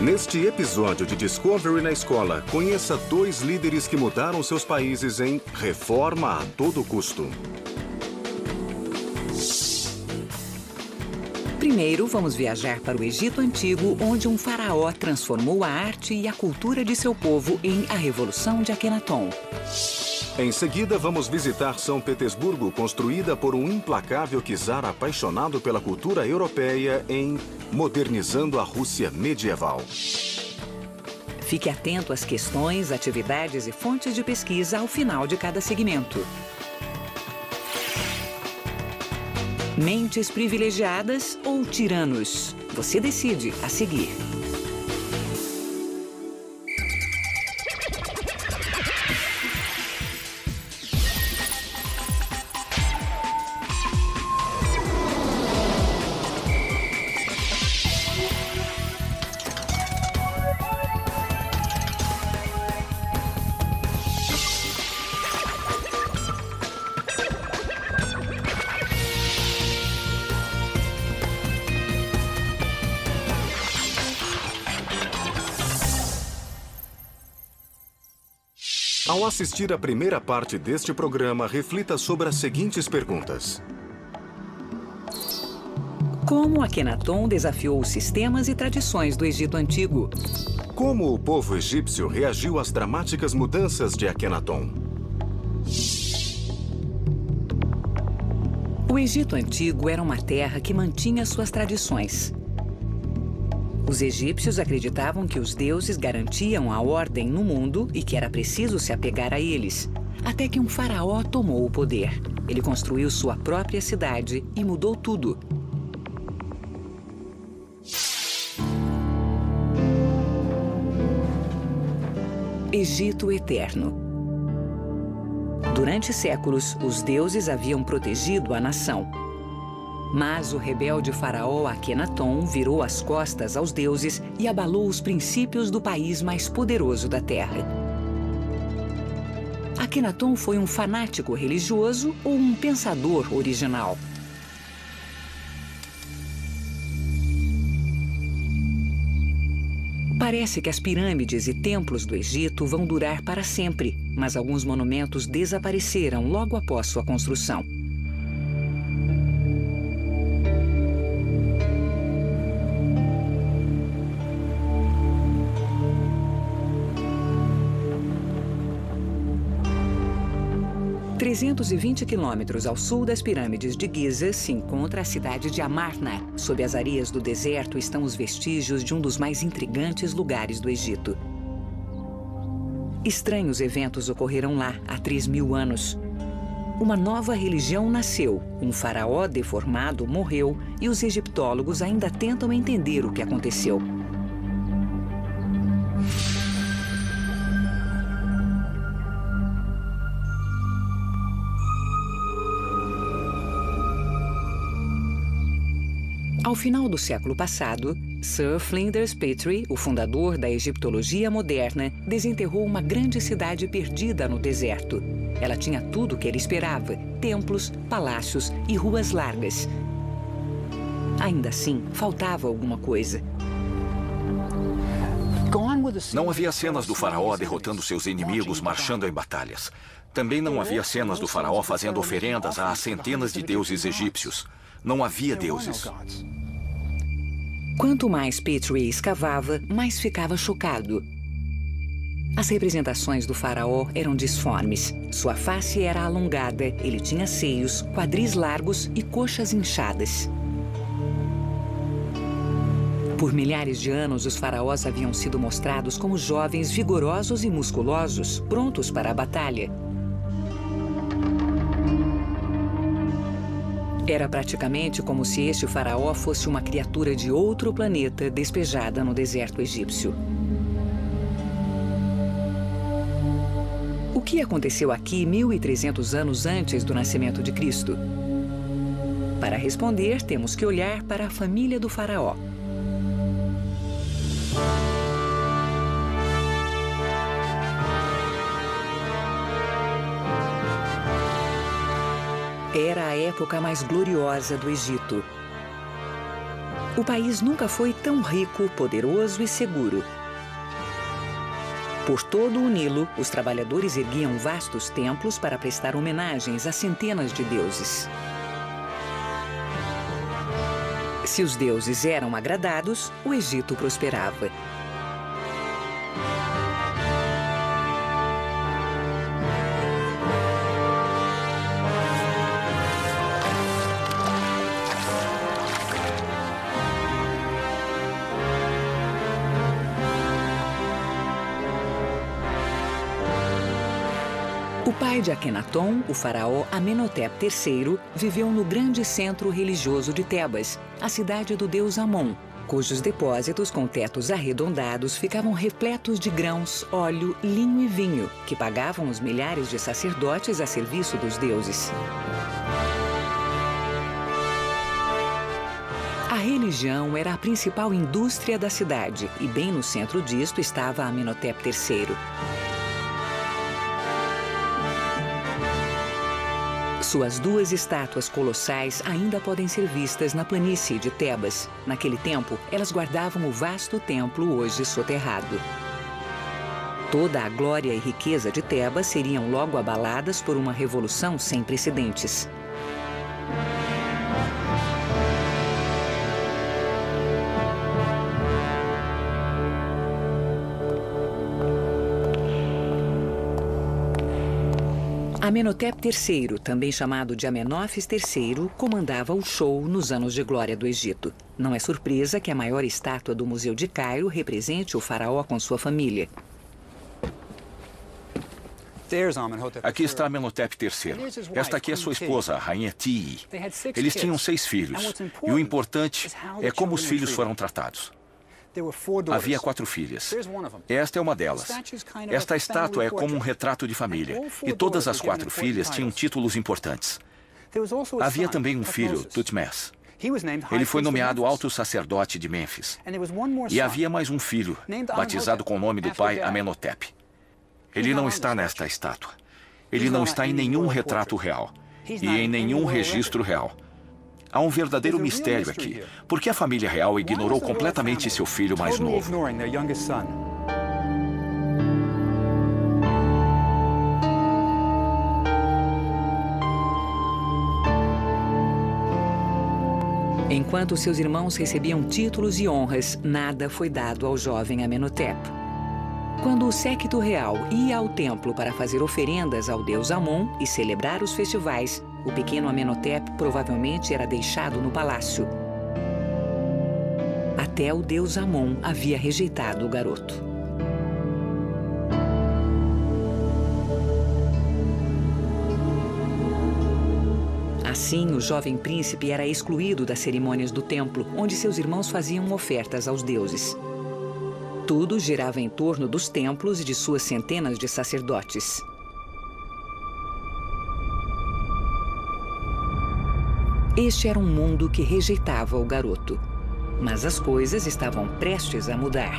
Neste episódio de Discovery na Escola, conheça 2 líderes que mudaram seus países em Reforma a todo custo. Primeiro, vamos viajar para o Egito Antigo, onde um faraó transformou a arte e a cultura de seu povo em A Revolução de Akenaton. Em seguida, vamos visitar São Petersburgo, construída por um implacável czar apaixonado pela cultura europeia em Modernizando a Rússia Medieval. Fique atento às questões, atividades e fontes de pesquisa ao final de cada segmento. Mentes privilegiadas ou tiranos? Você decide a seguir. Ao assistir a primeira parte deste programa, reflita sobre as seguintes perguntas. Como Akenaton desafiou os sistemas e tradições do Egito Antigo? Como o povo egípcio reagiu às dramáticas mudanças de Akenaton? O Egito Antigo era uma terra que mantinha suas tradições. Os egípcios acreditavam que os deuses garantiam a ordem no mundo e que era preciso se apegar a eles. Até que um faraó tomou o poder. Ele construiu sua própria cidade e mudou tudo. Egito Eterno. Durante séculos, os deuses haviam protegido a nação. Mas o rebelde faraó Akenaton virou as costas aos deuses e abalou os princípios do país mais poderoso da terra. Akenaton foi um fanático religioso ou um pensador original? Parece que as pirâmides e templos do Egito vão durar para sempre, mas alguns monumentos desapareceram logo após sua construção. A 320 quilômetros ao sul das pirâmides de Giza se encontra a cidade de Amarna. Sob as areias do deserto estão os vestígios de um dos mais intrigantes lugares do Egito. Estranhos eventos ocorreram lá há 3.000 anos. Uma nova religião nasceu, um faraó deformado morreu e os egiptólogos ainda tentam entender o que aconteceu. Ao final do século passado, Sir Flinders Petrie, o fundador da egiptologia moderna, desenterrou uma grande cidade perdida no deserto. Ela tinha tudo o que ele esperava: templos, palácios e ruas largas. Ainda assim, faltava alguma coisa. Não havia cenas do faraó derrotando seus inimigos marchando em batalhas. Também não havia cenas do faraó fazendo oferendas a centenas de deuses egípcios. Não havia deuses. Quanto mais Petrie escavava, mais ficava chocado. As representações do faraó eram disformes. Sua face era alongada, ele tinha seios, quadris largos e coxas inchadas. Por milhares de anos, os faraós haviam sido mostrados como jovens vigorosos e musculosos, prontos para a batalha. Era praticamente como se este faraó fosse uma criatura de outro planeta despejada no deserto egípcio. O que aconteceu aqui 1.300 anos antes do nascimento de Cristo? Para responder, temos que olhar para a família do faraó. Era a época mais gloriosa do Egito. O país nunca foi tão rico, poderoso e seguro. Por todo o Nilo, os trabalhadores erguiam vastos templos para prestar homenagens a centenas de deuses. Se os deuses eram agradados, o Egito prosperava. O pai de Akenaton, o faraó Amenhotep III, viveu no grande centro religioso de Tebas, a cidade do deus Amon, cujos depósitos com tetos arredondados ficavam repletos de grãos, óleo, linho e vinho, que pagavam os milhares de sacerdotes a serviço dos deuses. A religião era a principal indústria da cidade e bem no centro disto estava Amenhotep III. Suas duas estátuas colossais ainda podem ser vistas na planície de Tebas. Naquele tempo, elas guardavam o vasto templo hoje soterrado. Toda a glória e riqueza de Tebas seriam logo abaladas por uma revolução sem precedentes. Amenhotep III, também chamado de Amenófis III, comandava o show nos anos de glória do Egito. Não é surpresa que a maior estátua do Museu de Cairo represente o faraó com sua família. Aqui está Amenhotep III. Esta aqui é sua esposa, a rainha Tii. Eles tinham 6 filhos. E o importante é como os filhos foram tratados. Havia 4 filhas. Esta é uma delas. Esta estátua é como um retrato de família. E todas as 4 filhas tinham títulos importantes. Havia também um filho, Tutmés. Ele foi nomeado alto sacerdote de Mênfis. E havia mais um filho, batizado com o nome do pai Amenhotep. Ele não está nesta estátua. Ele não está em nenhum retrato real. E em nenhum registro real. Há um verdadeiro mistério aqui. Por que a família real ignorou completamente seu filho mais novo? Enquanto seus irmãos recebiam títulos e honras, nada foi dado ao jovem Amenhotep. Quando o séquito real ia ao templo para fazer oferendas ao deus Amon e celebrar os festivais, o pequeno Amenhotep provavelmente era deixado no palácio. Até o deus Amon havia rejeitado o garoto. Assim, o jovem príncipe era excluído das cerimônias do templo, onde seus irmãos faziam ofertas aos deuses. Tudo girava em torno dos templos e de suas centenas de sacerdotes. Este era um mundo que rejeitava o garoto. Mas as coisas estavam prestes a mudar.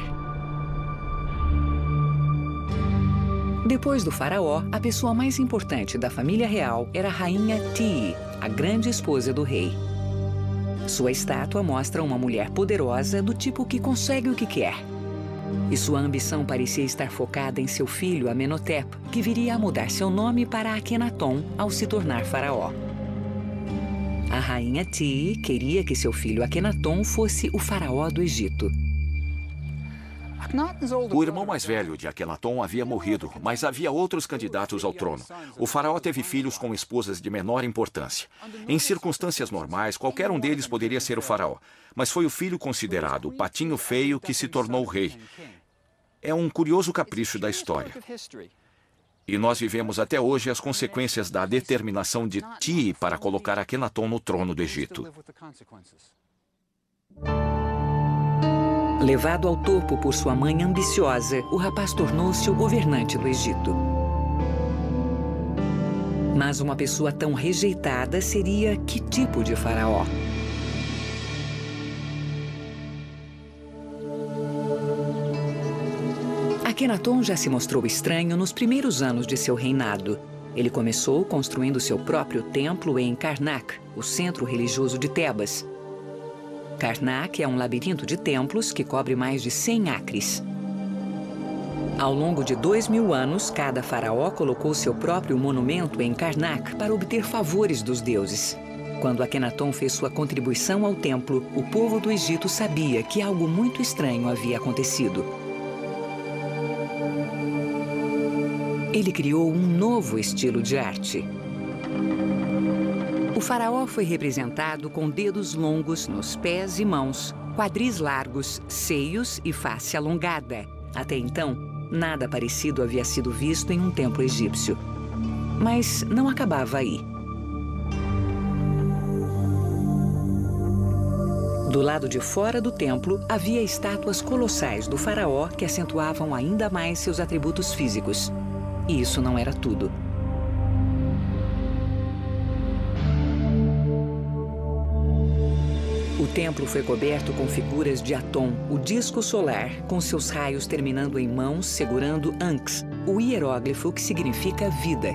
Depois do faraó, a pessoa mais importante da família real era a rainha Tii, a grande esposa do rei. Sua estátua mostra uma mulher poderosa do tipo que consegue o que quer. E sua ambição parecia estar focada em seu filho Amenhotep, que viria a mudar seu nome para Akenaton ao se tornar faraó. A rainha Tii queria que seu filho Akenaton fosse o faraó do Egito. O irmão mais velho de Akenaton havia morrido, mas havia outros candidatos ao trono. O faraó teve filhos com esposas de menor importância. Em circunstâncias normais, qualquer um deles poderia ser o faraó. Mas foi o filho considerado o patinho feio que se tornou rei. É um curioso capricho da história. E nós vivemos até hoje as consequências da determinação de Tii para colocar Akenaton no trono do Egito. Levado ao topo por sua mãe ambiciosa, o rapaz tornou-se o governante do Egito. Mas uma pessoa tão rejeitada seria que tipo de faraó? Akenaton já se mostrou estranho nos primeiros anos de seu reinado. Ele começou construindo seu próprio templo em Karnak, o centro religioso de Tebas. Karnak é um labirinto de templos que cobre mais de 100 acres. Ao longo de 2000 anos, cada faraó colocou seu próprio monumento em Karnak para obter favores dos deuses. Quando Akenaton fez sua contribuição ao templo, o povo do Egito sabia que algo muito estranho havia acontecido. Ele criou um novo estilo de arte. O faraó foi representado com dedos longos nos pés e mãos, quadris largos, seios e face alongada. Até então, nada parecido havia sido visto em um templo egípcio. Mas não acabava aí. Do lado de fora do templo, havia estátuas colossais do faraó que acentuavam ainda mais seus atributos físicos. E isso não era tudo. O templo foi coberto com figuras de Aton, o disco solar, com seus raios terminando em mãos segurando Ankhs, o hieróglifo que significa vida.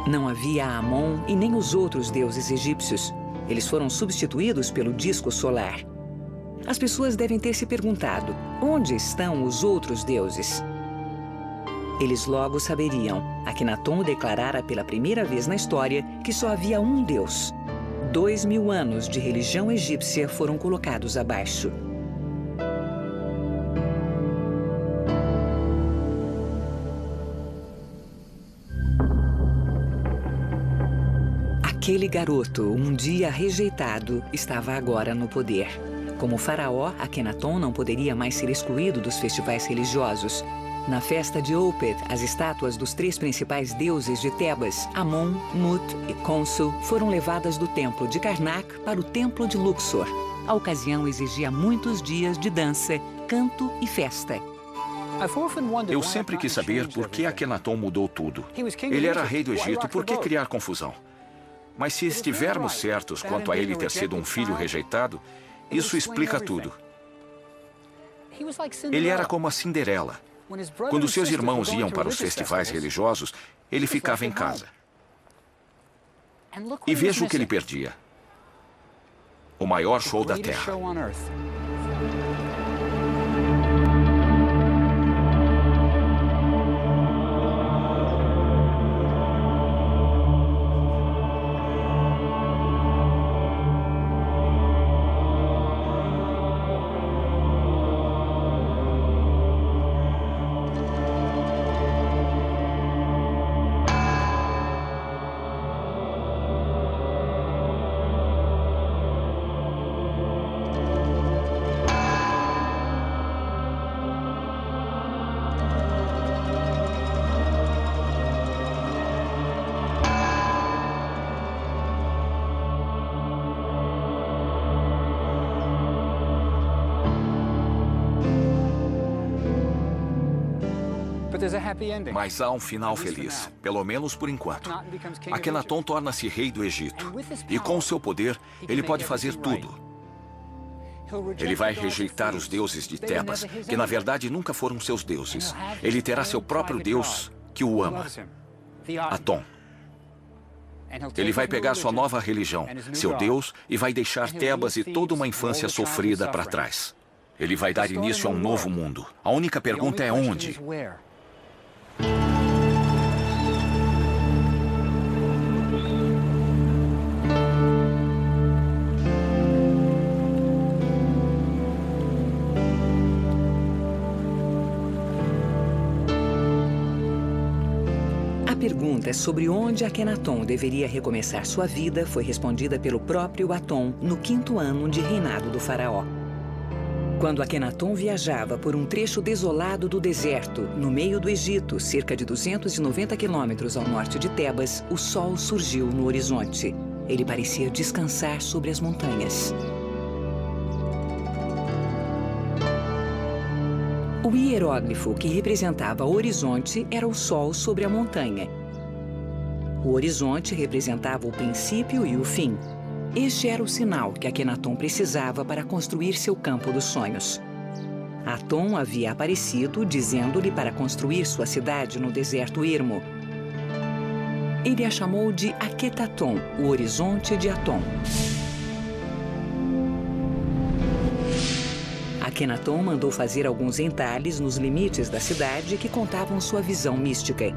Não havia Amon e nem os outros deuses egípcios. Eles foram substituídos pelo disco solar. As pessoas devem ter se perguntado, onde estão os outros deuses? Eles logo saberiam. Akenaton declarara pela primeira vez na história que só havia um Deus. 2000 anos de religião egípcia foram colocados abaixo. Aquele garoto, um dia rejeitado, estava agora no poder. Como faraó, Akenaton não poderia mais ser excluído dos festivais religiosos. Na festa de Opet, as estátuas dos 3 principais deuses de Tebas, Amon, Mut e Khonsu, foram levadas do templo de Karnak para o templo de Luxor. A ocasião exigia muitos dias de dança, canto e festa. Eu sempre quis saber por que Akenaton mudou tudo. Ele era rei do Egito, por que criar confusão? Mas se estivermos certos quanto a ele ter sido um filho rejeitado, isso explica tudo. Ele era como a Cinderela. Quando seus irmãos iam para os festivais religiosos, ele ficava em casa. E veja o que ele perdia. O maior show da Terra. Mas há um final feliz, pelo menos por enquanto. Akenaton torna-se rei do Egito. E com o seu poder, ele pode fazer tudo. Ele vai rejeitar os deuses de Tebas, que na verdade nunca foram seus deuses. Ele terá seu próprio Deus que o ama, Aton. Ele vai pegar sua nova religião, seu Deus, e vai deixar Tebas e toda uma infância sofrida para trás. Ele vai dar início a um novo mundo. A única pergunta é onde? A pergunta sobre onde Akenaton deveria recomeçar sua vida foi respondida pelo próprio Aton no 5º ano de reinado do faraó. Quando Akenaton viajava por um trecho desolado do deserto, no meio do Egito, cerca de 290 quilômetros ao norte de Tebas, o sol surgiu no horizonte. Ele parecia descansar sobre as montanhas. O hieróglifo que representava o horizonte era o sol sobre a montanha. O horizonte representava o princípio e o fim. Este era o sinal que Akenaton precisava para construir seu campo dos sonhos. Aton havia aparecido, dizendo-lhe para construir sua cidade no deserto ermo. Ele a chamou de Akhetaton, o horizonte de Aton. Akhenaton mandou fazer alguns entalhes nos limites da cidade que contavam sua visão mística.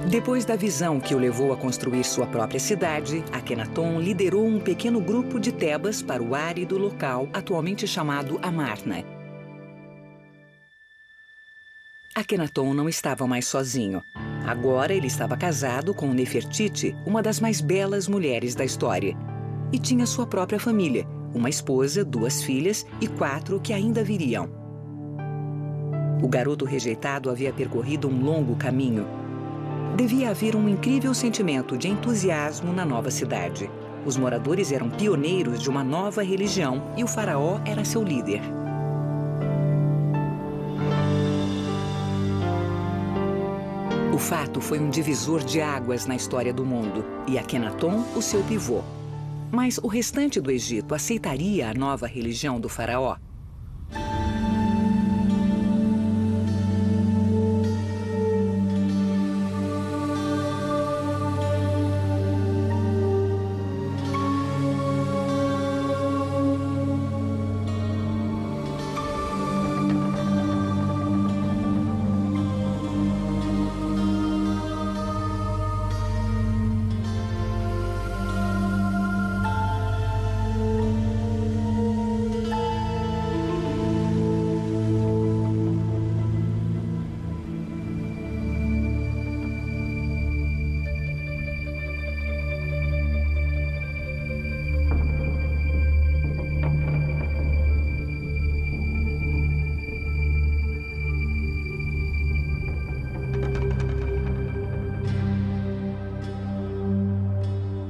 Depois da visão que o levou a construir sua própria cidade, Akhenaton liderou um pequeno grupo de Tebas para o árido local atualmente chamado Amarna. Akhenaton não estava mais sozinho. Agora ele estava casado com Nefertiti, uma das mais belas mulheres da história. E tinha sua própria família, uma esposa, 2 filhas e 4 que ainda viriam. O garoto rejeitado havia percorrido um longo caminho. Devia haver um incrível sentimento de entusiasmo na nova cidade. Os moradores eram pioneiros de uma nova religião e o faraó era seu líder. O fato foi um divisor de águas na história do mundo e Akhenaton o seu pivô. Mas o restante do Egito aceitaria a nova religião do faraó?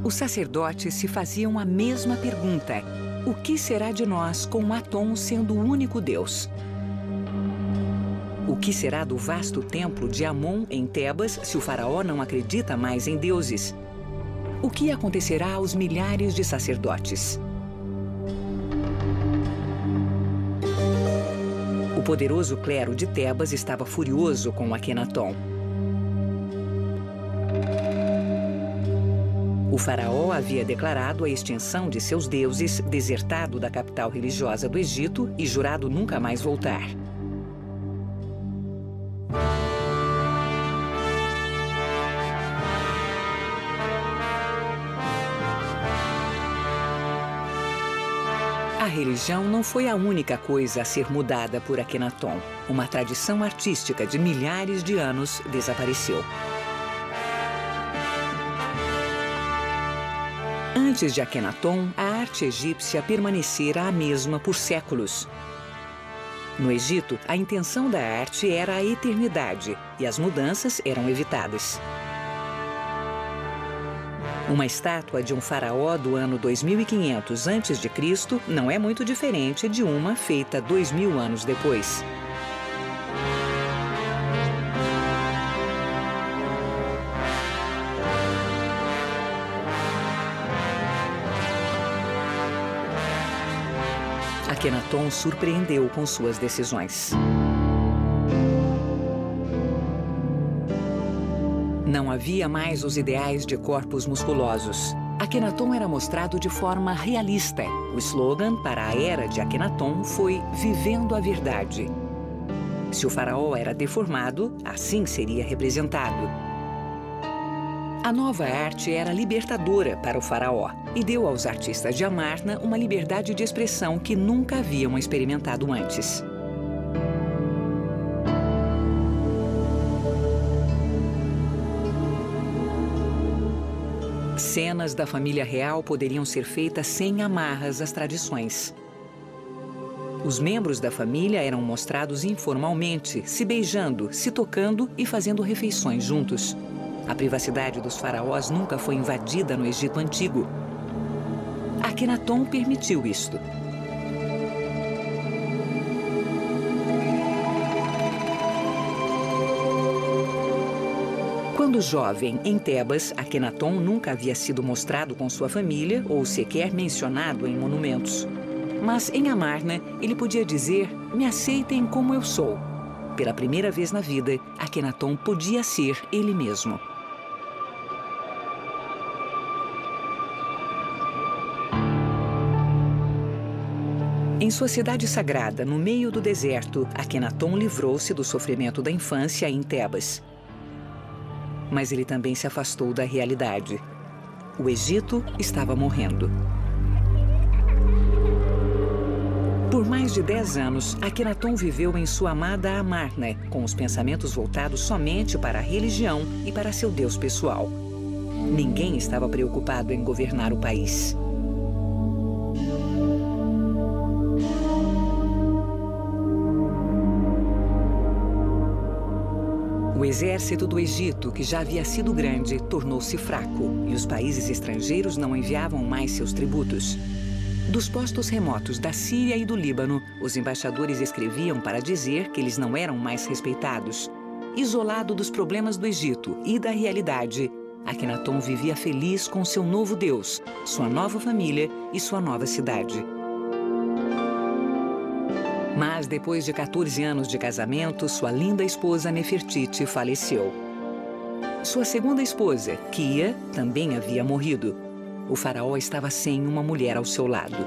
Os sacerdotes se faziam a mesma pergunta: o que será de nós com Aton sendo o único Deus? O que será do vasto templo de Amon em Tebas se o faraó não acredita mais em deuses? O que acontecerá aos milhares de sacerdotes? O poderoso clero de Tebas estava furioso com Akhenaton. O faraó havia declarado a extinção de seus deuses, desertado da capital religiosa do Egito e jurado nunca mais voltar. A religião não foi a única coisa a ser mudada por Akhenaton. Uma tradição artística de milhares de anos desapareceu. Antes de Akhenaton, a arte egípcia permanecera a mesma por séculos. No Egito, a intenção da arte era a eternidade e as mudanças eram evitadas. Uma estátua de um faraó do ano 2500 a.C. não é muito diferente de uma feita 2000 anos depois. Akhenaton surpreendeu com suas decisões. Não havia mais os ideais de corpos musculosos. Akhenaton era mostrado de forma realista. O slogan para a era de Akhenaton foi "Vivendo a Verdade". Se o faraó era deformado, assim seria representado. A nova arte era libertadora para o faraó e deu aos artistas de Amarna uma liberdade de expressão que nunca haviam experimentado antes. Cenas da família real poderiam ser feitas sem amarras às tradições. Os membros da família eram mostrados informalmente, se beijando, se tocando e fazendo refeições juntos. A privacidade dos faraós nunca foi invadida no Egito Antigo. Akhenaton permitiu isto. Quando jovem, em Tebas, Akhenaton nunca havia sido mostrado com sua família ou sequer mencionado em monumentos. Mas em Amarna, ele podia dizer: "Me aceitem como eu sou". Pela primeira vez na vida, Akhenaton podia ser ele mesmo. Em sua cidade sagrada, no meio do deserto, Akenaton livrou-se do sofrimento da infância em Tebas. Mas ele também se afastou da realidade. O Egito estava morrendo. Por mais de 10 anos, Akenaton viveu em sua amada Amarna, com os pensamentos voltados somente para a religião e para seu Deus pessoal. Ninguém estava preocupado em governar o país. O exército do Egito, que já havia sido grande, tornou-se fraco, e os países estrangeiros não enviavam mais seus tributos. Dos postos remotos da Síria e do Líbano, os embaixadores escreviam para dizer que eles não eram mais respeitados. Isolado dos problemas do Egito e da realidade, Akenaton vivia feliz com seu novo Deus, sua nova família e sua nova cidade. Mas depois de 14 anos de casamento, sua linda esposa Nefertiti faleceu. Sua segunda esposa, Kia, também havia morrido. O faraó estava sem uma mulher ao seu lado.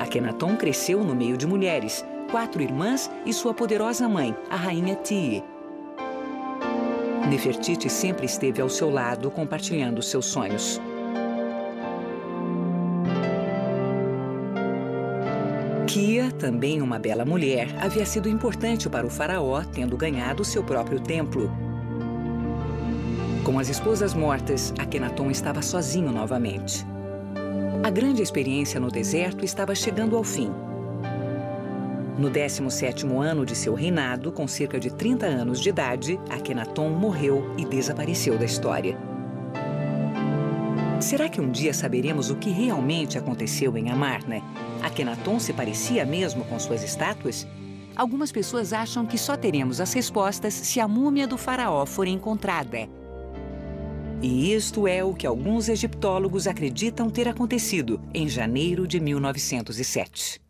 Akenaton cresceu no meio de mulheres, 4 irmãs e sua poderosa mãe, a rainha Tii. Nefertiti sempre esteve ao seu lado, compartilhando seus sonhos. Kia, também uma bela mulher, havia sido importante para o faraó, tendo ganhado seu próprio templo. Com as esposas mortas, Akenaton estava sozinho novamente. A grande experiência no deserto estava chegando ao fim. No 17º ano de seu reinado, com cerca de 30 anos de idade, Akenaton morreu e desapareceu da história. Será que um dia saberemos o que realmente aconteceu em Amarna? Akenaton se parecia mesmo com suas estátuas? Algumas pessoas acham que só teremos as respostas se a múmia do faraó for encontrada. E isto é o que alguns egiptólogos acreditam ter acontecido em janeiro de 1907.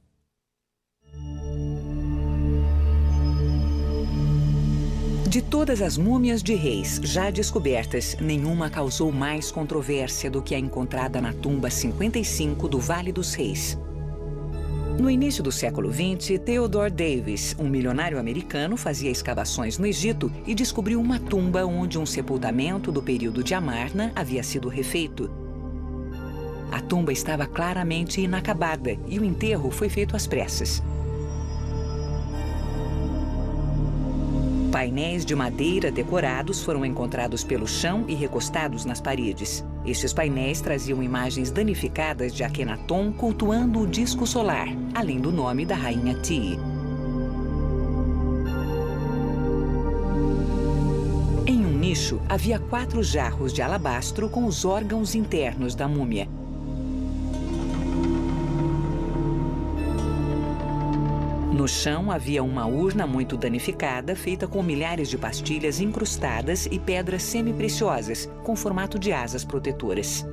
De todas as múmias de reis já descobertas, nenhuma causou mais controvérsia do que a encontrada na tumba 55 do Vale dos Reis. No início do século XX, Theodore Davis, um milionário americano, fazia escavações no Egito e descobriu uma tumba onde um sepultamento do período de Amarna havia sido refeito. A tumba estava claramente inacabada e o enterro foi feito às pressas. Painéis de madeira decorados foram encontrados pelo chão e recostados nas paredes. Estes painéis traziam imagens danificadas de Akenaton cultuando o disco solar, além do nome da rainha Tii. Em um nicho, havia 4 jarros de alabastro com os órgãos internos da múmia. No chão havia uma urna muito danificada, feita com milhares de pastilhas incrustadas e pedras semi-preciosas, com formato de asas protetoras.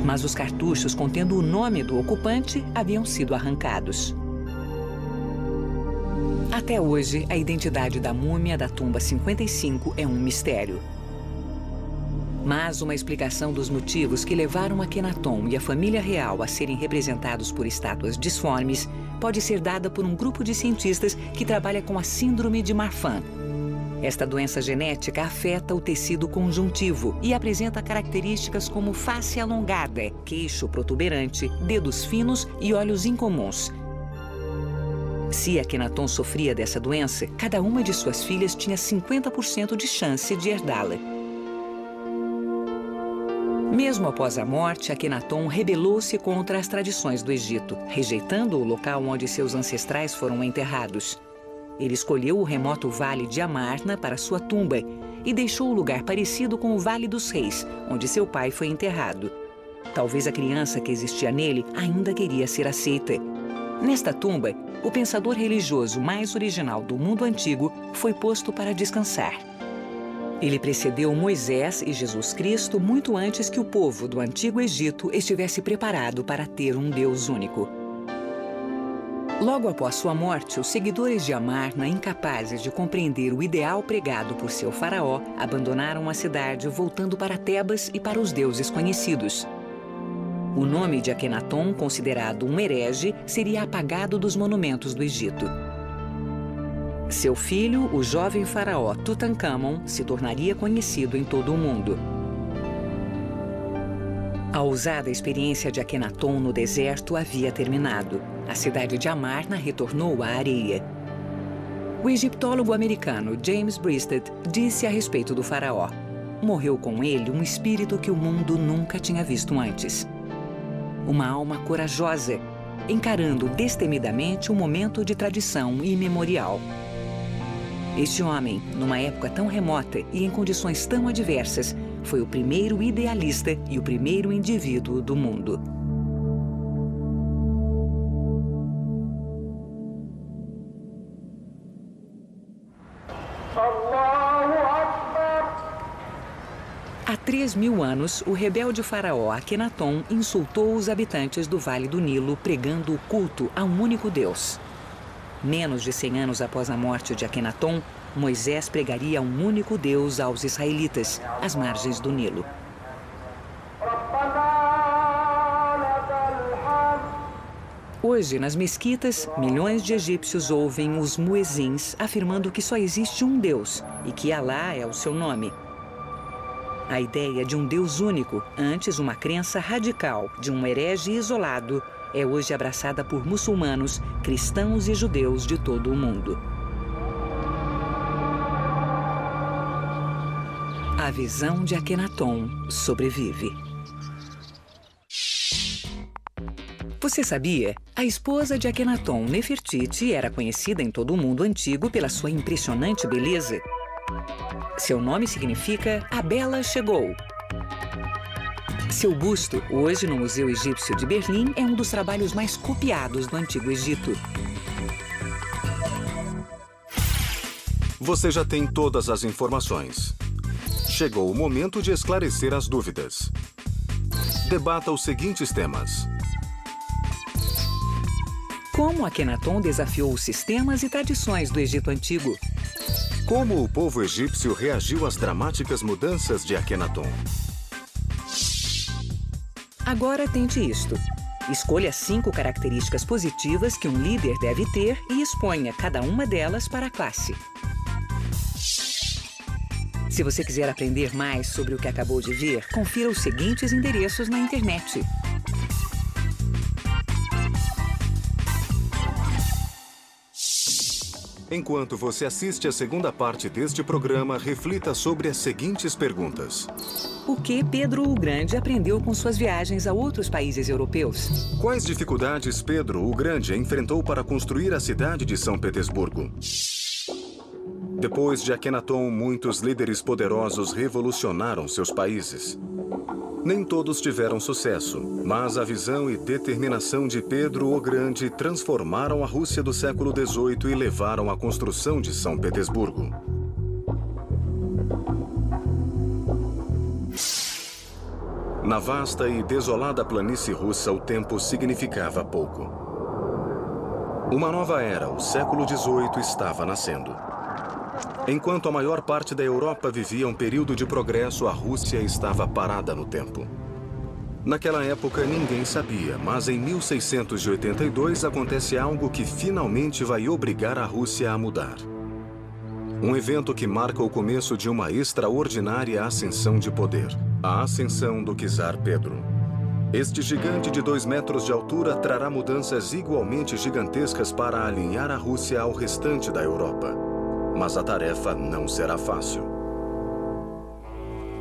Mas os cartuchos contendo o nome do ocupante haviam sido arrancados. Até hoje, a identidade da múmia da tumba 55 é um mistério. Mas uma explicação dos motivos que levaram Akenaton e a família real a serem representados por estátuas disformes pode ser dada por um grupo de cientistas que trabalha com a síndrome de Marfan. Esta doença genética afeta o tecido conjuntivo e apresenta características como face alongada, queixo protuberante, dedos finos e olhos incomuns. Se Akenaton sofria dessa doença, cada uma de suas filhas tinha 50% de chance de herdá-la. Mesmo após a morte, Akenaton rebelou-se contra as tradições do Egito, rejeitando o local onde seus ancestrais foram enterrados. Ele escolheu o remoto Vale de Amarna para sua tumba e deixou o lugar parecido com o Vale dos Reis, onde seu pai foi enterrado. Talvez a criança que existia nele ainda queria ser aceita. Nesta tumba, o pensador religioso mais original do mundo antigo foi posto para descansar. Ele precedeu Moisés e Jesus Cristo muito antes que o povo do Antigo Egito estivesse preparado para ter um Deus único. Logo após sua morte, os seguidores de Amarna, incapazes de compreender o ideal pregado por seu faraó, abandonaram a cidade, voltando para Tebas e para os deuses conhecidos. O nome de Akenaton, considerado um herege, seria apagado dos monumentos do Egito. Seu filho, o jovem faraó Tutankhamon, se tornaria conhecido em todo o mundo. A ousada experiência de Akenaton no deserto havia terminado. A cidade de Amarna retornou à areia. O egiptólogo americano James Breasted disse a respeito do faraó: morreu com ele um espírito que o mundo nunca tinha visto antes. Uma alma corajosa, encarando destemidamente um momento de tradição imemorial. Este homem, numa época tão remota e em condições tão adversas, foi o primeiro idealista e o primeiro indivíduo do mundo. Há 3.000 anos, o rebelde faraó Akenaton insultou os habitantes do Vale do Nilo, pregando o culto a um único Deus. Menos de 100 anos após a morte de Akenaton, Moisés pregaria a um único Deus aos israelitas, às margens do Nilo. Hoje, nas mesquitas, milhões de egípcios ouvem os muezins afirmando que só existe um Deus e que Alá é o seu nome. A ideia de um Deus único, antes uma crença radical de um herege isolado, é hoje abraçada por muçulmanos, cristãos e judeus de todo o mundo. A visão de Akenaton sobrevive. Você sabia? A esposa de Akenaton, Nefertiti, era conhecida em todo o mundo antigo pela sua impressionante beleza. Seu nome significa A Bela Chegou. Seu busto, hoje no Museu Egípcio de Berlim, é um dos trabalhos mais copiados do Antigo Egito. Você já tem todas as informações. Chegou o momento de esclarecer as dúvidas. Debata os seguintes temas. Como Akenaton desafiou os sistemas e tradições do Egito Antigo? Como o povo egípcio reagiu às dramáticas mudanças de Akenaton? Agora tente isto. Escolha 5 características positivas que um líder deve ter e exponha cada uma delas para a classe. Se você quiser aprender mais sobre o que acabou de ver, confira os seguintes endereços na internet. Enquanto você assiste a segunda parte deste programa, reflita sobre as seguintes perguntas. O que Pedro o Grande aprendeu com suas viagens a outros países europeus? Quais dificuldades Pedro o Grande enfrentou para construir a cidade de São Petersburgo? Depois de Akenaton, muitos líderes poderosos revolucionaram seus países. Nem todos tiveram sucesso, mas a visão e determinação de Pedro o Grande transformaram a Rússia do século XVIII e levaram à construção de São Petersburgo. Na vasta e desolada planície russa, o tempo significava pouco. Uma nova era, o século XVIII, estava nascendo. Enquanto a maior parte da Europa vivia um período de progresso, a Rússia estava parada no tempo. Naquela época, ninguém sabia, mas em 1682 acontece algo que finalmente vai obrigar a Rússia a mudar. Um evento que marca o começo de uma extraordinária ascensão de poder. A ascensão do czar Pedro. Este gigante de 2 metros de altura trará mudanças igualmente gigantescas para alinhar a Rússia ao restante da Europa. Mas a tarefa não será fácil.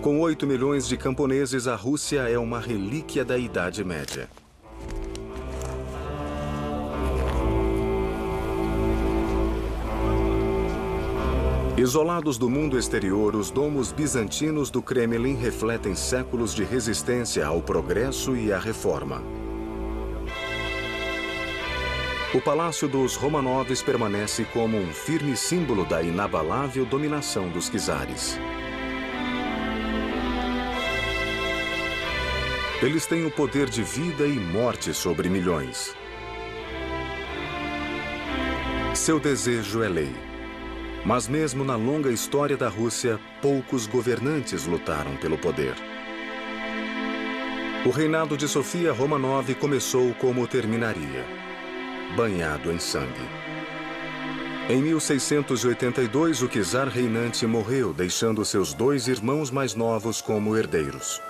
Com 8 milhões de camponeses, a Rússia é uma relíquia da Idade Média. Isolados do mundo exterior, os domos bizantinos do Kremlin refletem séculos de resistência ao progresso e à reforma. O Palácio dos Romanovs permanece como um firme símbolo da inabalável dominação dos czares. Eles têm o poder de vida e morte sobre milhões. Seu desejo é lei. Mas mesmo na longa história da Rússia, poucos governantes lutaram pelo poder. O reinado de Sofia Romanov começou como terminaria, banhado em sangue. Em 1682, o czar reinante morreu, deixando seus 2 irmãos mais novos como herdeiros.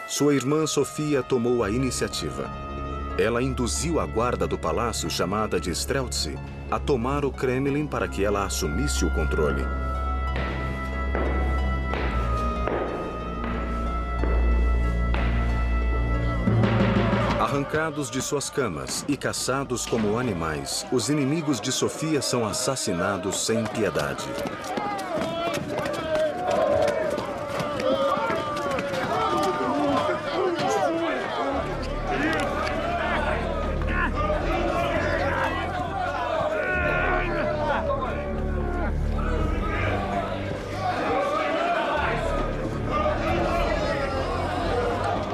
Sua irmã Sofia tomou a iniciativa. Ela induziu a guarda do palácio, chamada de Streltsy, a tomar o Kremlin para que ela assumisse o controle. Arrancados de suas camas e caçados como animais, os inimigos de Sofia são assassinados sem piedade.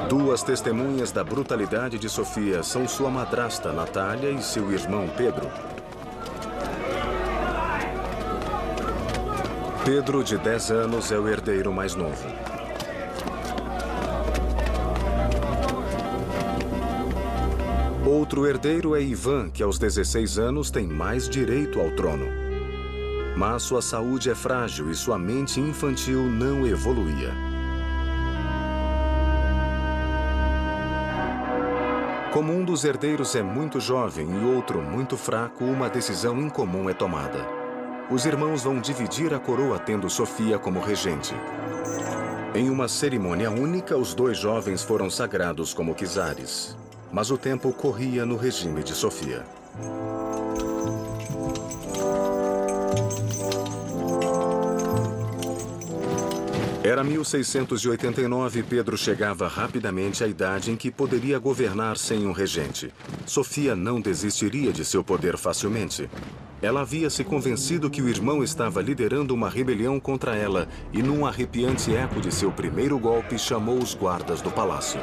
Duas testemunhas da brutalidade de Sofia são sua madrasta, Natália, e seu irmão, Pedro. Pedro, de 10 anos, é o herdeiro mais novo. Outro herdeiro é Ivan, que aos 16 anos tem mais direito ao trono. Mas sua saúde é frágil e sua mente infantil não evoluía. Como um dos herdeiros é muito jovem e outro muito fraco, uma decisão incomum é tomada. Os irmãos vão dividir a coroa, tendo Sofia como regente. Em uma cerimônia única, os 2 jovens foram sagrados como czares. Mas o tempo corria no regime de Sofia. Era 1689 e Pedro chegava rapidamente à idade em que poderia governar sem um regente. Sofia não desistiria de seu poder facilmente. Ela havia se convencido que o irmão estava liderando uma rebelião contra ela e, num arrepiante eco de seu primeiro golpe, chamou os guardas do palácio.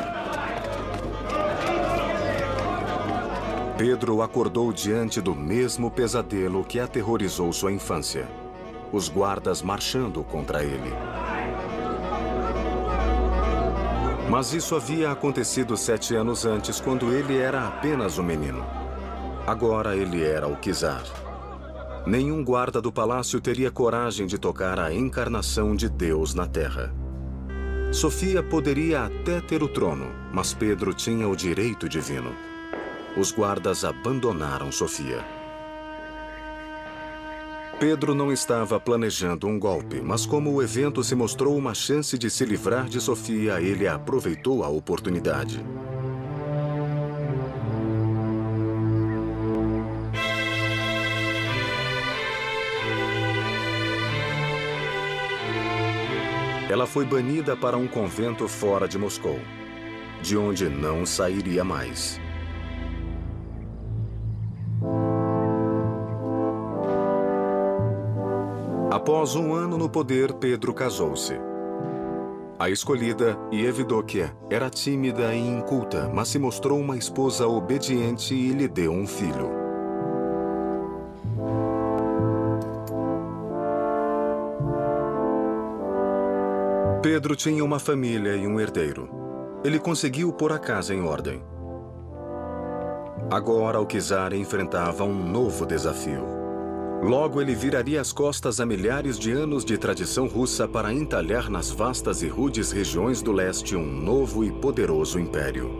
Pedro acordou diante do mesmo pesadelo que aterrorizou sua infância. Os guardas marchando contra ele. Mas isso havia acontecido 7 anos antes, quando ele era apenas um menino. Agora ele era o czar. Nenhum guarda do palácio teria coragem de tocar a encarnação de Deus na terra. Sofia poderia até ter o trono, mas Pedro tinha o direito divino. Os guardas abandonaram Sofia. Pedro não estava planejando um golpe, mas como o evento se mostrou uma chance de se livrar de Sofia, ele aproveitou a oportunidade. Ela foi banida para um convento fora de Moscou, de onde não sairia mais. Após 1 ano no poder, Pedro casou-se. A escolhida, Evdokia, era tímida e inculta, mas se mostrou uma esposa obediente e lhe deu um filho. Pedro tinha uma família e um herdeiro. Ele conseguiu pôr a casa em ordem. Agora o czar enfrentava um novo desafio. Logo, ele viraria as costas a milhares de anos de tradição russa para entalhar nas vastas e rudes regiões do leste um novo e poderoso império.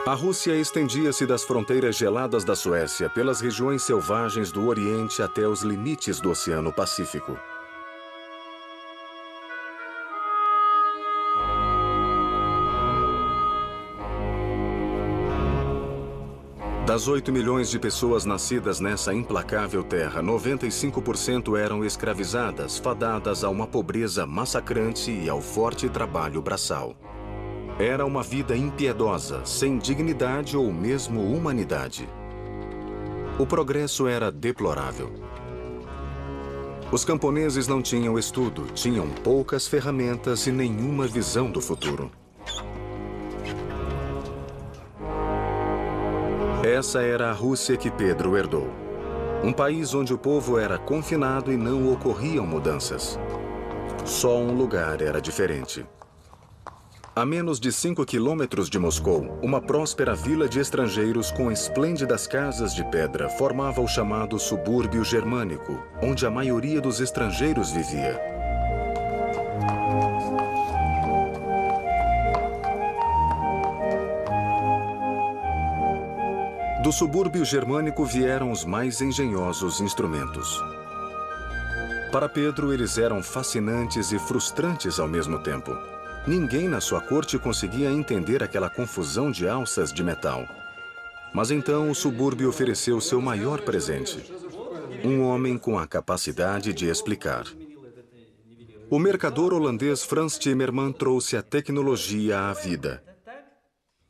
A Rússia estendia-se das fronteiras geladas da Suécia pelas regiões selvagens do Oriente até os limites do Oceano Pacífico. Das 8 milhões de pessoas nascidas nessa implacável terra, 95% eram escravizadas, fadadas a uma pobreza massacrante e ao forte trabalho braçal. Era uma vida impiedosa, sem dignidade ou mesmo humanidade. O progresso era deplorável. Os camponeses não tinham estudo, tinham poucas ferramentas e nenhuma visão do futuro. Essa era a Rússia que Pedro herdou. Um país onde o povo era confinado e não ocorriam mudanças. Só um lugar era diferente. A menos de 5 quilômetros de Moscou, uma próspera vila de estrangeiros com esplêndidas casas de pedra formava o chamado subúrbio germânico, onde a maioria dos estrangeiros vivia. Do subúrbio germânico vieram os mais engenhosos instrumentos. Para Pedro, eles eram fascinantes e frustrantes ao mesmo tempo. Ninguém na sua corte conseguia entender aquela confusão de alças de metal. Mas então o subúrbio ofereceu seu maior presente: um homem com a capacidade de explicar. O mercador holandês Frans Timmerman trouxe a tecnologia à vida.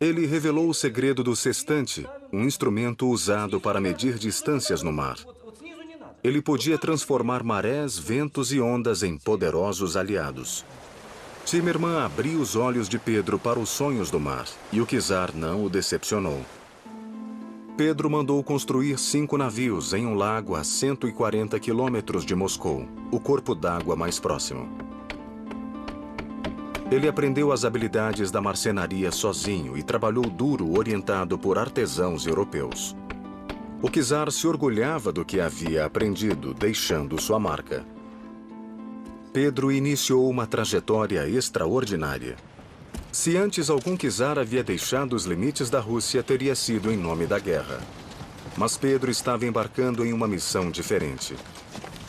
Ele revelou o segredo do sextante, um instrumento usado para medir distâncias no mar. Ele podia transformar marés, ventos e ondas em poderosos aliados. Timmerman abriu os olhos de Pedro para os sonhos do mar, e o czar não o decepcionou. Pedro mandou construir 5 navios em um lago a 140 quilômetros de Moscou, o corpo d'água mais próximo. Ele aprendeu as habilidades da marcenaria sozinho e trabalhou duro orientado por artesãos europeus. O czar se orgulhava do que havia aprendido, deixando sua marca. Pedro iniciou uma trajetória extraordinária. Se antes algum czar havia deixado os limites da Rússia, teria sido em nome da guerra. Mas Pedro estava embarcando em uma missão diferente.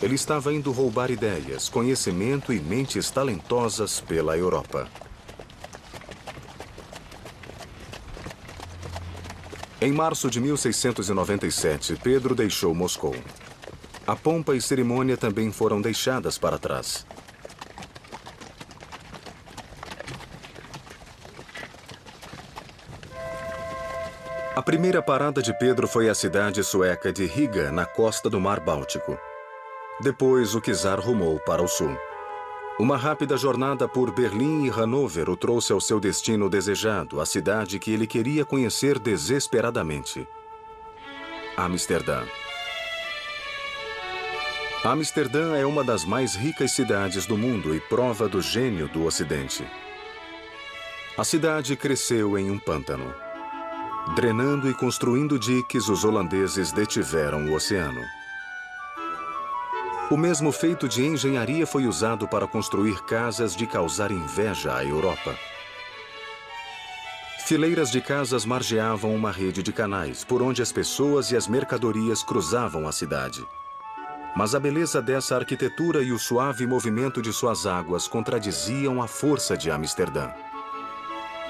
Ele estava indo roubar ideias, conhecimento e mentes talentosas pela Europa. Em março de 1697, Pedro deixou Moscou. A pompa e cerimônia também foram deixadas para trás. A primeira parada de Pedro foi a cidade sueca de Riga, na costa do Mar Báltico. Depois, o czar rumou para o sul. Uma rápida jornada por Berlim e Hanover o trouxe ao seu destino desejado, a cidade que ele queria conhecer desesperadamente: Amsterdã. Amsterdã é uma das mais ricas cidades do mundo e prova do gênio do Ocidente. A cidade cresceu em um pântano. Drenando e construindo diques, os holandeses detiveram o oceano. O mesmo feito de engenharia foi usado para construir casas de causar inveja à Europa. Fileiras de casas margeavam uma rede de canais, por onde as pessoas e as mercadorias cruzavam a cidade. Mas a beleza dessa arquitetura e o suave movimento de suas águas contradiziam a força de Amsterdã.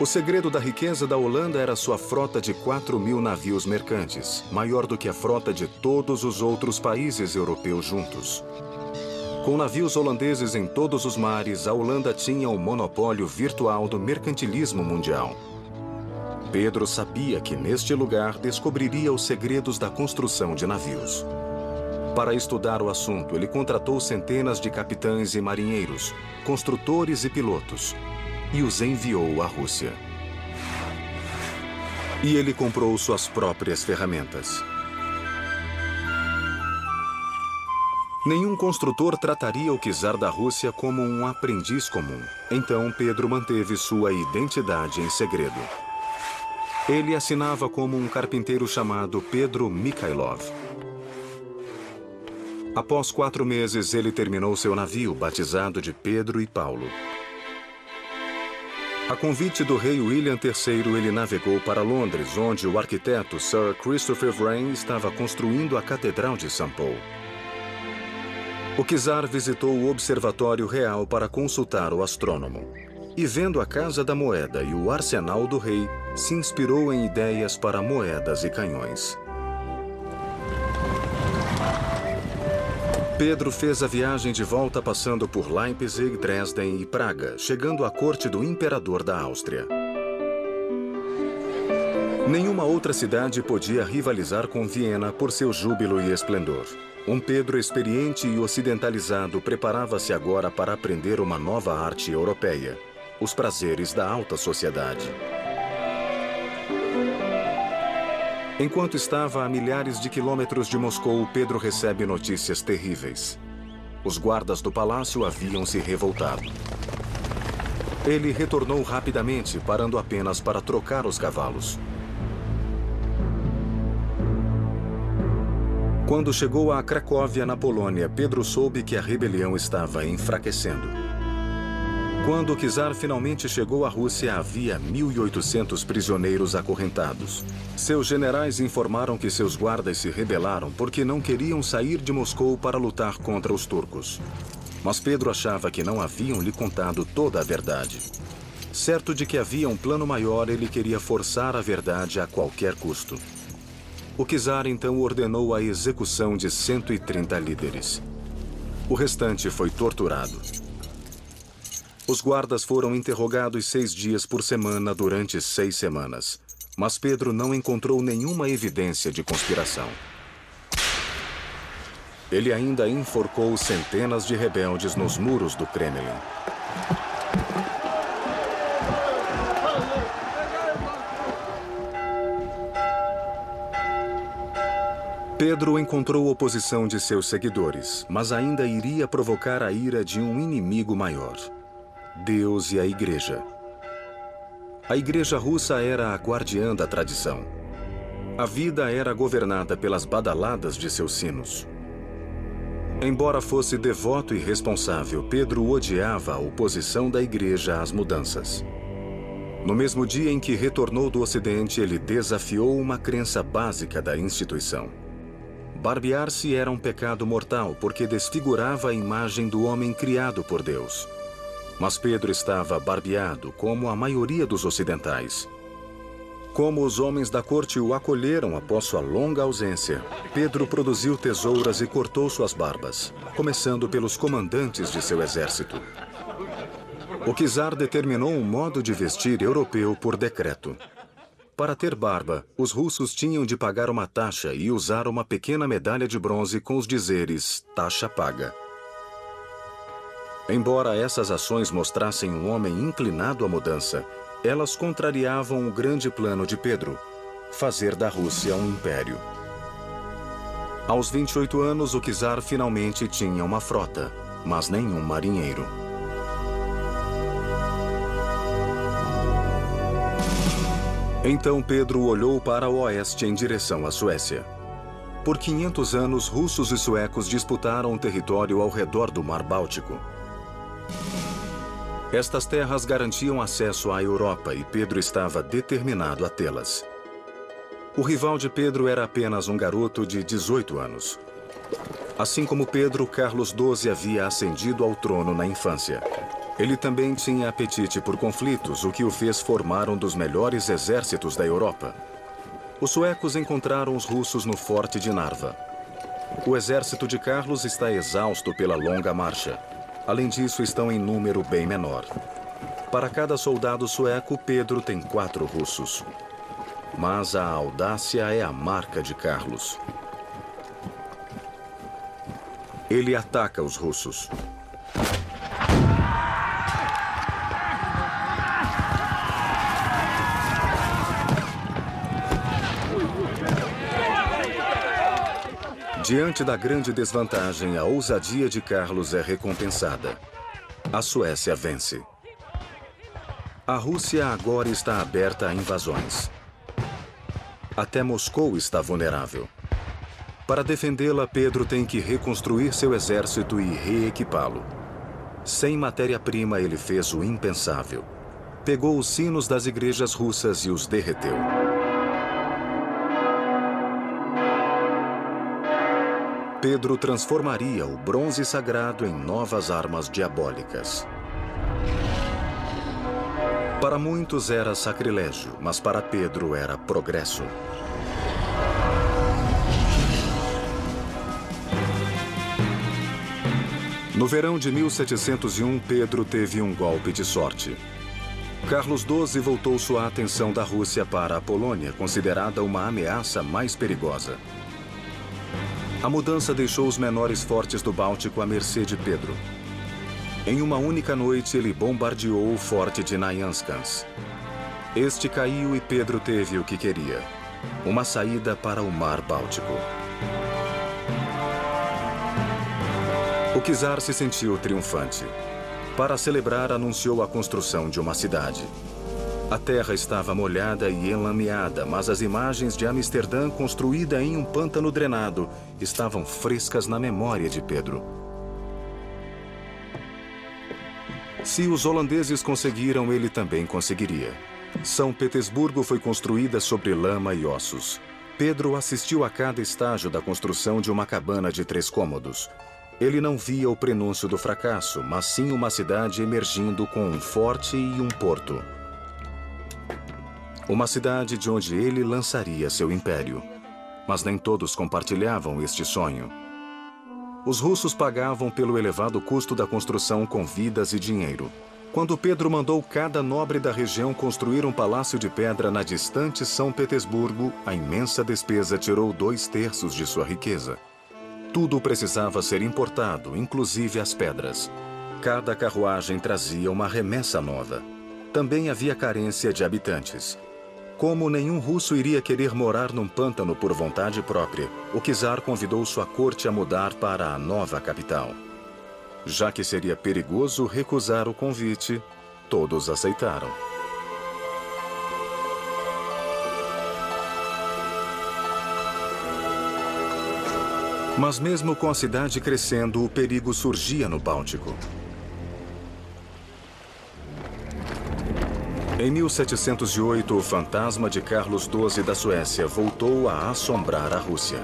O segredo da riqueza da Holanda era sua frota de 4.000 navios mercantes, maior do que a frota de todos os outros países europeus juntos. Com navios holandeses em todos os mares, a Holanda tinha o monopólio virtual do mercantilismo mundial. Pedro sabia que neste lugar descobriria os segredos da construção de navios. Para estudar o assunto, ele contratou centenas de capitães e marinheiros, construtores e pilotos, e os enviou à Rússia. E ele comprou suas próprias ferramentas. Nenhum construtor trataria o czar da Rússia como um aprendiz comum. Então Pedro manteve sua identidade em segredo. Ele assinava como um carpinteiro chamado Pedro Mikhailov. Após 4 meses, ele terminou seu navio, batizado de Pedro e Paulo. A convite do rei William III, ele navegou para Londres, onde o arquiteto Sir Christopher Wren estava construindo a Catedral de St. Paul. O czar visitou o Observatório Real para consultar o astrônomo. E vendo a Casa da Moeda e o arsenal do rei, se inspirou em ideias para moedas e canhões. Pedro fez a viagem de volta passando por Leipzig, Dresden e Praga, chegando à corte do imperador da Áustria. Nenhuma outra cidade podia rivalizar com Viena por seu júbilo e esplendor. Um Pedro experiente e ocidentalizado preparava-se agora para aprender uma nova arte europeia: os prazeres da alta sociedade. Enquanto estava a milhares de quilômetros de Moscou, Pedro recebe notícias terríveis. Os guardas do palácio haviam se revoltado. Ele retornou rapidamente, parando apenas para trocar os cavalos. Quando chegou a Cracóvia, na Polônia, Pedro soube que a rebelião estava enfraquecendo. Quando o czar finalmente chegou à Rússia, havia 1.800 prisioneiros acorrentados. Seus generais informaram que seus guardas se rebelaram porque não queriam sair de Moscou para lutar contra os turcos. Mas Pedro achava que não haviam lhe contado toda a verdade. Certo de que havia um plano maior, ele queria forçar a verdade a qualquer custo. O czar então ordenou a execução de 130 líderes. O restante foi torturado. Os guardas foram interrogados 6 dias por semana durante 6 semanas. Mas Pedro não encontrou nenhuma evidência de conspiração. Ele ainda enforcou centenas de rebeldes nos muros do Kremlin. Pedro encontrou oposição de seus seguidores, mas ainda iria provocar a ira de um inimigo maior: Deus e a Igreja. A Igreja russa era a guardiã da tradição. A vida era governada pelas badaladas de seus sinos. Embora fosse devoto e responsável, Pedro odiava a oposição da Igreja às mudanças. No mesmo dia em que retornou do Ocidente, ele desafiou uma crença básica da instituição. Barbear-se era um pecado mortal porque desfigurava a imagem do homem criado por Deus. Mas Pedro estava barbeado, como a maioria dos ocidentais. Como os homens da corte o acolheram após sua longa ausência, Pedro produziu tesouras e cortou suas barbas, começando pelos comandantes de seu exército. O czar determinou um modo de vestir europeu por decreto. Para ter barba, os russos tinham de pagar uma taxa e usar uma pequena medalha de bronze com os dizeres "taxa paga". Embora essas ações mostrassem um homem inclinado à mudança, elas contrariavam o grande plano de Pedro: fazer da Rússia um império. Aos 28 anos, o czar finalmente tinha uma frota, mas nenhum marinheiro. Então Pedro olhou para o oeste em direção à Suécia. Por 500 anos, russos e suecos disputaram o território ao redor do Mar Báltico. Estas terras garantiam acesso à Europa e Pedro estava determinado a tê-las. O rival de Pedro era apenas um garoto de 18 anos. Assim como Pedro, Carlos XII havia ascendido ao trono na infância. Ele também tinha apetite por conflitos, o que o fez formar um dos melhores exércitos da Europa. Os suecos encontraram os russos no forte de Narva. O exército de Carlos está exausto pela longa marcha. Além disso, estão em número bem menor. Para cada soldado sueco, Pedro tem 4 russos. Mas a audácia é a marca de Carlos. Ele ataca os russos. Diante da grande desvantagem, a ousadia de Carlos é recompensada. A Suécia vence. A Rússia agora está aberta a invasões. Até Moscou está vulnerável. Para defendê-la, Pedro tem que reconstruir seu exército e reequipá-lo. Sem matéria-prima, ele fez o impensável. Pegou os sinos das igrejas russas e os derreteu. Pedro transformaria o bronze sagrado em novas armas diabólicas. Para muitos era sacrilégio, mas para Pedro era progresso. No verão de 1701, Pedro teve um golpe de sorte. Carlos XII voltou sua atenção da Rússia para a Polônia, considerada uma ameaça mais perigosa. A mudança deixou os menores fortes do Báltico à mercê de Pedro. Em uma única noite, ele bombardeou o forte de Nyanskans. Este caiu e Pedro teve o que queria: uma saída para o Mar Báltico. O czar se sentiu triunfante. Para celebrar, anunciou a construção de uma cidade. A terra estava molhada e enlameada, mas as imagens de Amsterdã, construída em um pântano drenado, estavam frescas na memória de Pedro. Se os holandeses conseguiram, ele também conseguiria. São Petersburgo foi construída sobre lama e ossos. Pedro assistiu a cada estágio da construção de uma cabana de 3 cômodos. Ele não via o prenúncio do fracasso, mas sim uma cidade emergindo com um forte e um porto. Uma cidade de onde ele lançaria seu império. Mas nem todos compartilhavam este sonho. Os russos pagavam pelo elevado custo da construção com vidas e dinheiro. Quando Pedro mandou cada nobre da região construir um palácio de pedra na distante São Petersburgo, a imensa despesa tirou 2/3 de sua riqueza. Tudo precisava ser importado, inclusive as pedras. Cada carruagem trazia uma remessa nova. Também havia carência de habitantes. Como nenhum russo iria querer morar num pântano por vontade própria, o czar convidou sua corte a mudar para a nova capital. Já que seria perigoso recusar o convite, todos aceitaram. Mas mesmo com a cidade crescendo, o perigo surgia no Báltico. Em 1708, o fantasma de Carlos XII da Suécia voltou a assombrar a Rússia.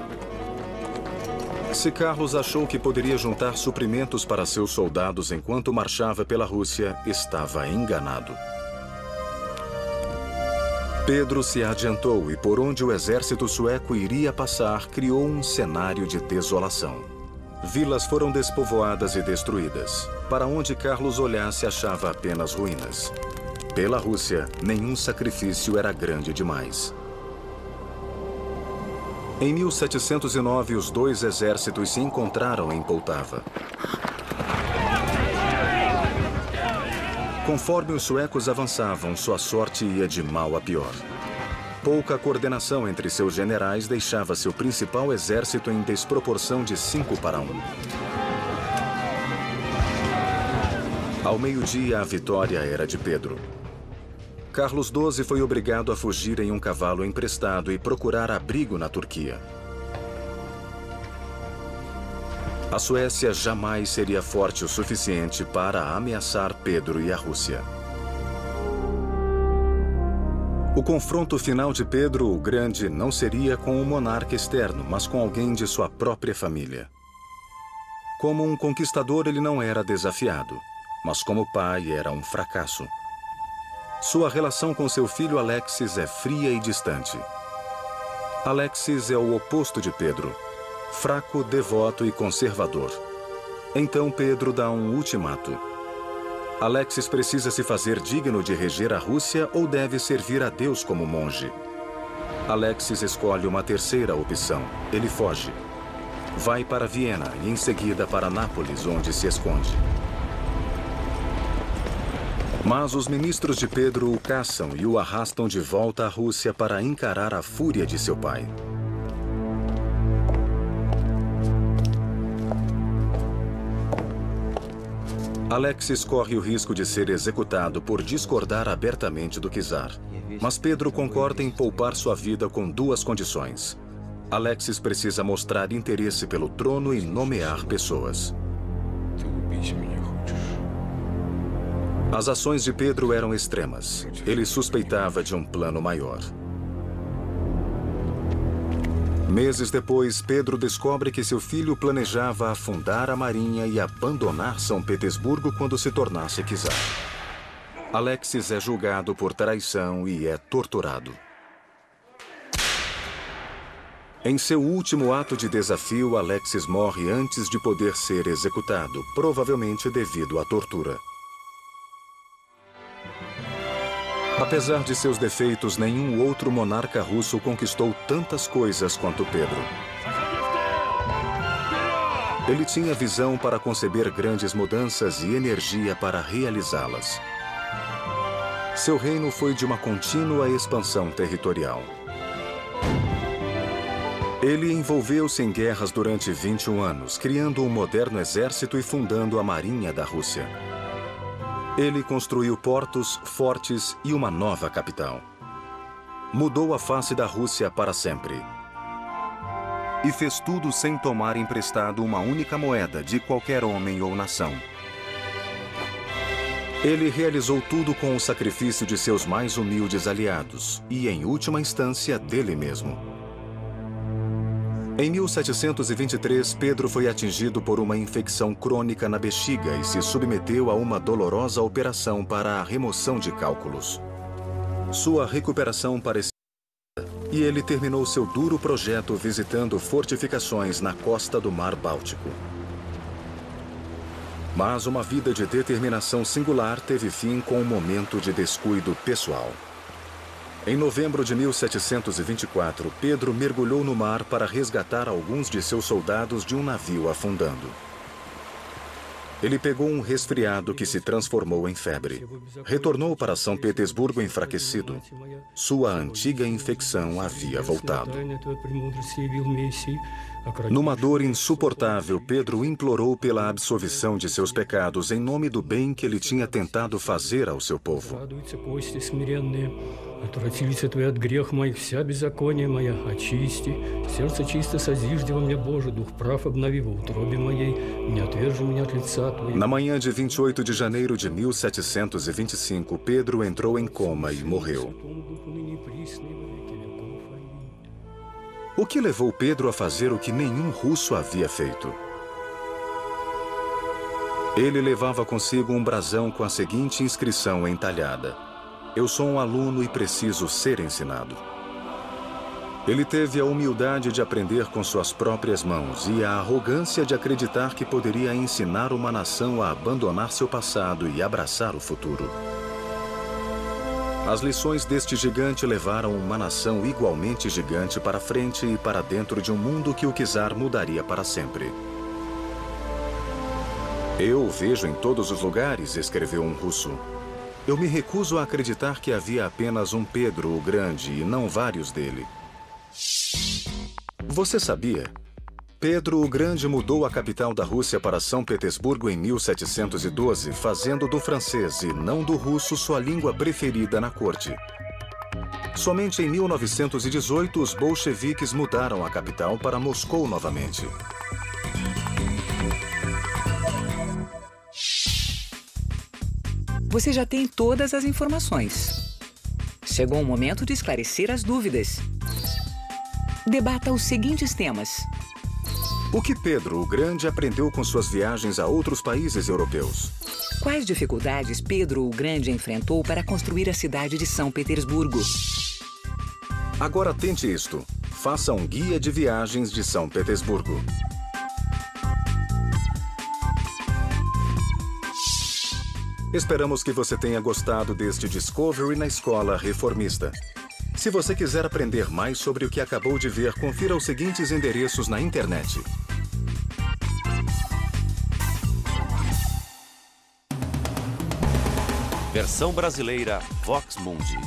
Se Carlos achou que poderia juntar suprimentos para seus soldados enquanto marchava pela Rússia, estava enganado. Pedro se adiantou e, por onde o exército sueco iria passar, criou um cenário de desolação. Vilas foram despovoadas e destruídas. Para onde Carlos olhasse, achava apenas ruínas. Pela Rússia, nenhum sacrifício era grande demais. Em 1709, os 2 exércitos se encontraram em Poltava. Conforme os suecos avançavam, sua sorte ia de mal a pior. Pouca coordenação entre seus generais deixava seu principal exército em desproporção de 5-1. Ao meio-dia, a vitória era de Pedro. Carlos XII foi obrigado a fugir em um cavalo emprestado e procurar abrigo na Turquia. A Suécia jamais seria forte o suficiente para ameaçar Pedro e a Rússia. O confronto final de Pedro o Grande não seria com um monarca externo, mas com alguém de sua própria família. Como um conquistador, ele não era desafiado, mas como pai era um fracasso. Sua relação com seu filho Alexis é fria e distante. Alexis é o oposto de Pedro, fraco, devoto e conservador. Então Pedro dá um ultimato. Alexis precisa se fazer digno de reger a Rússia ou deve servir a Deus como monge. Alexis escolhe uma terceira opção. Ele foge. Vai para Viena e em seguida para Nápoles, onde se esconde. Mas os ministros de Pedro o caçam e o arrastam de volta à Rússia para encarar a fúria de seu pai. Alexis corre o risco de ser executado por discordar abertamente do czar. Mas Pedro concorda em poupar sua vida com 2 condições. Alexis precisa mostrar interesse pelo trono e nomear pessoas. As ações de Pedro eram extremas. Ele suspeitava de um plano maior. Meses depois, Pedro descobre que seu filho planejava afundar a marinha e abandonar São Petersburgo quando se tornasse czar. Alexis é julgado por traição e é torturado. Em seu último ato de desafio, Alexis morre antes de poder ser executado, provavelmente devido à tortura. Apesar de seus defeitos, nenhum outro monarca russo conquistou tantas coisas quanto Pedro. Ele tinha visão para conceber grandes mudanças e energia para realizá-las. Seu reino foi de uma contínua expansão territorial. Ele envolveu-se em guerras durante 21 anos, criando um moderno exército e fundando a Marinha da Rússia. Ele construiu portos, fortes e uma nova capital. Mudou a face da Rússia para sempre. E fez tudo sem tomar emprestado uma única moeda de qualquer homem ou nação. Ele realizou tudo com o sacrifício de seus mais humildes aliados e, em última instância, dele mesmo. Em 1723, Pedro foi atingido por uma infecção crônica na bexiga e se submeteu a uma dolorosa operação para a remoção de cálculos. Sua recuperação parecia e ele terminou seu duro projeto visitando fortificações na costa do Mar Báltico. Mas uma vida de determinação singular teve fim com um momento de descuido pessoal. Em novembro de 1724, Pedro mergulhou no mar para resgatar alguns de seus soldados de um navio afundando. Ele pegou um resfriado que se transformou em febre. Retornou para São Petersburgo enfraquecido. Sua antiga infecção havia voltado. Numa dor insuportável, Pedro implorou pela absolvição de seus pecados em nome do bem que ele tinha tentado fazer ao seu povo. Отвратились от грех моих вся беззаконие моя, очисти. Сердце чисто созижди во мне, Боже, дух прав обнови во утробе моей, не отвержи меня от лица Твоего. Na manhã de 28 de janeiro de 1725, Pedro entrou em coma e morreu. O que levou Pedro a fazer o que nenhum russo havia feito? Ele levava consigo um brasão com a seguinte inscrição entalhada: Eu sou um aluno e preciso ser ensinado. Ele teve a humildade de aprender com suas próprias mãos e a arrogância de acreditar que poderia ensinar uma nação a abandonar seu passado e abraçar o futuro. As lições deste gigante levaram uma nação igualmente gigante para frente e para dentro de um mundo que o czar mudaria para sempre. Eu o vejo em todos os lugares, escreveu um russo. Eu me recuso a acreditar que havia apenas um Pedro o Grande e não vários dele. Você sabia? Pedro o Grande mudou a capital da Rússia para São Petersburgo em 1712, fazendo do francês e não do russo sua língua preferida na corte. Somente em 1918, os bolcheviques mudaram a capital para Moscou novamente. Você já tem todas as informações. Chegou o momento de esclarecer as dúvidas. Debata os seguintes temas. O que Pedro o Grande aprendeu com suas viagens a outros países europeus? Quais dificuldades Pedro o Grande enfrentou para construir a cidade de São Petersburgo? Agora tente isto. Faça um guia de viagens de São Petersburgo. Esperamos que você tenha gostado deste Discovery na Escola Reformista. Se você quiser aprender mais sobre o que acabou de ver, confira os seguintes endereços na internet. Versão brasileira Vox Mundi.